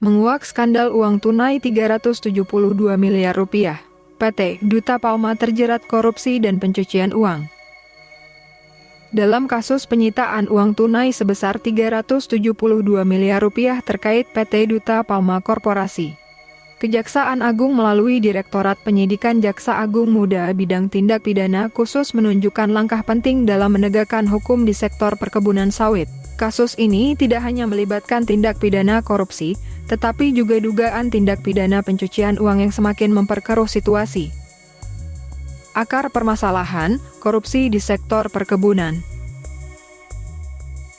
Menguak skandal uang tunai 372 miliar rupiah. PT Duta Palma terjerat korupsi dan pencucian uang. Dalam kasus penyitaan uang tunai sebesar 372 miliar rupiah terkait PT Duta Palma Korporasi, Kejaksaan Agung melalui Direktorat Penyidikan Jaksa Agung Muda Bidang Tindak Pidana Khusus menunjukkan langkah penting dalam menegakkan hukum di sektor perkebunan sawit. Kasus ini tidak hanya melibatkan tindak pidana korupsi, tetapi juga dugaan tindak pidana pencucian uang yang semakin memperkeruh situasi. Akar permasalahan, korupsi di sektor perkebunan.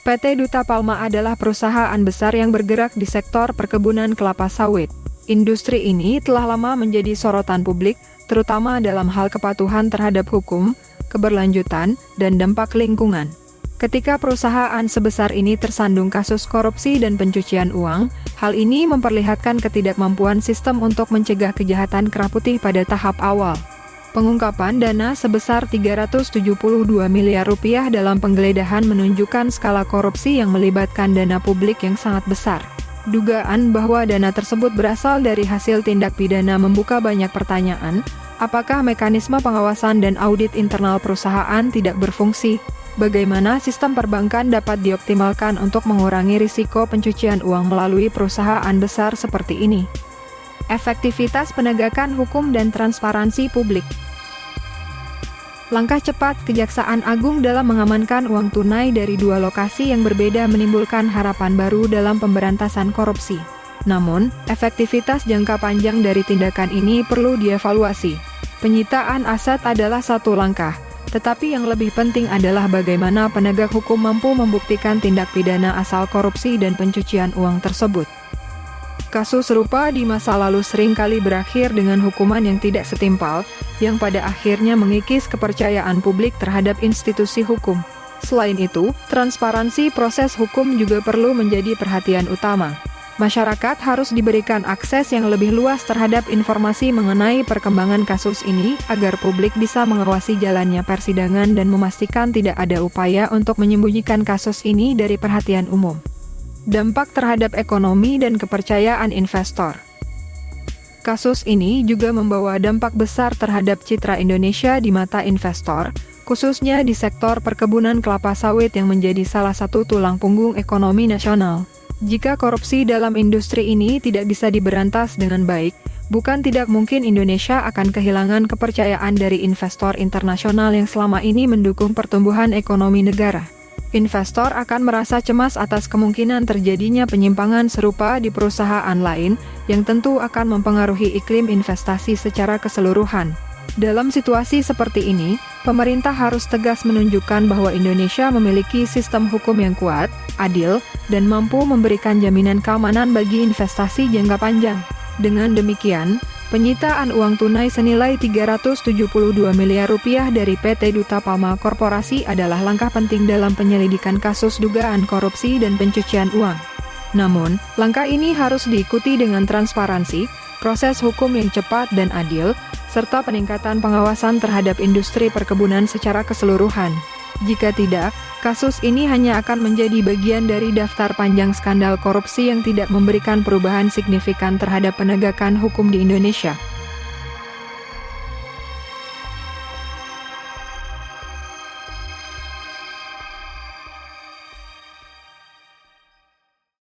PT Duta Palma adalah perusahaan besar yang bergerak di sektor perkebunan kelapa sawit. Industri ini telah lama menjadi sorotan publik, terutama dalam hal kepatuhan terhadap hukum, keberlanjutan, dan dampak lingkungan. Ketika perusahaan sebesar ini tersandung kasus korupsi dan pencucian uang, hal ini memperlihatkan ketidakmampuan sistem untuk mencegah kejahatan kerah putih pada tahap awal. Pengungkapan dana sebesar 372 miliar rupiah dalam penggeledahan menunjukkan skala korupsi yang melibatkan dana publik yang sangat besar. Dugaan bahwa dana tersebut berasal dari hasil tindak pidana membuka banyak pertanyaan. Apakah mekanisme pengawasan dan audit internal perusahaan tidak berfungsi? Bagaimana sistem perbankan dapat dioptimalkan untuk mengurangi risiko pencucian uang melalui perusahaan besar seperti ini? Efektivitas penegakan hukum dan transparansi publik. Langkah cepat Kejaksaan Agung dalam mengamankan uang tunai dari dua lokasi yang berbeda menimbulkan harapan baru dalam pemberantasan korupsi. Namun, efektivitas jangka panjang dari tindakan ini perlu dievaluasi. Penyitaan aset adalah satu langkah, tetapi yang lebih penting adalah bagaimana penegak hukum mampu membuktikan tindak pidana asal korupsi dan pencucian uang tersebut. Kasus serupa di masa lalu seringkali berakhir dengan hukuman yang tidak setimpal, yang pada akhirnya mengikis kepercayaan publik terhadap institusi hukum. Selain itu, transparansi proses hukum juga perlu menjadi perhatian utama. Masyarakat harus diberikan akses yang lebih luas terhadap informasi mengenai perkembangan kasus ini, agar publik bisa mengawasi jalannya persidangan dan memastikan tidak ada upaya untuk menyembunyikan kasus ini dari perhatian umum. Dampak terhadap ekonomi dan kepercayaan investor. Kasus ini juga membawa dampak besar terhadap citra Indonesia di mata investor, khususnya di sektor perkebunan kelapa sawit yang menjadi salah satu tulang punggung ekonomi nasional. Jika korupsi dalam industri ini tidak bisa diberantas dengan baik, bukan tidak mungkin Indonesia akan kehilangan kepercayaan dari investor internasional yang selama ini mendukung pertumbuhan ekonomi negara. Investor akan merasa cemas atas kemungkinan terjadinya penyimpangan serupa di perusahaan lain, yang tentu akan mempengaruhi iklim investasi secara keseluruhan. Dalam situasi seperti ini, pemerintah harus tegas menunjukkan bahwa Indonesia memiliki sistem hukum yang kuat, adil, dan mampu memberikan jaminan keamanan bagi investasi jangka panjang. Dengan demikian, penyitaan uang tunai senilai 372 miliar rupiah dari PT Duta Palma Korporasi adalah langkah penting dalam penyelidikan kasus dugaan korupsi dan pencucian uang. Namun, langkah ini harus diikuti dengan transparansi, proses hukum yang cepat dan adil, serta peningkatan pengawasan terhadap industri perkebunan secara keseluruhan. Jika tidak, kasus ini hanya akan menjadi bagian dari daftar panjang skandal korupsi yang tidak memberikan perubahan signifikan terhadap penegakan hukum di Indonesia.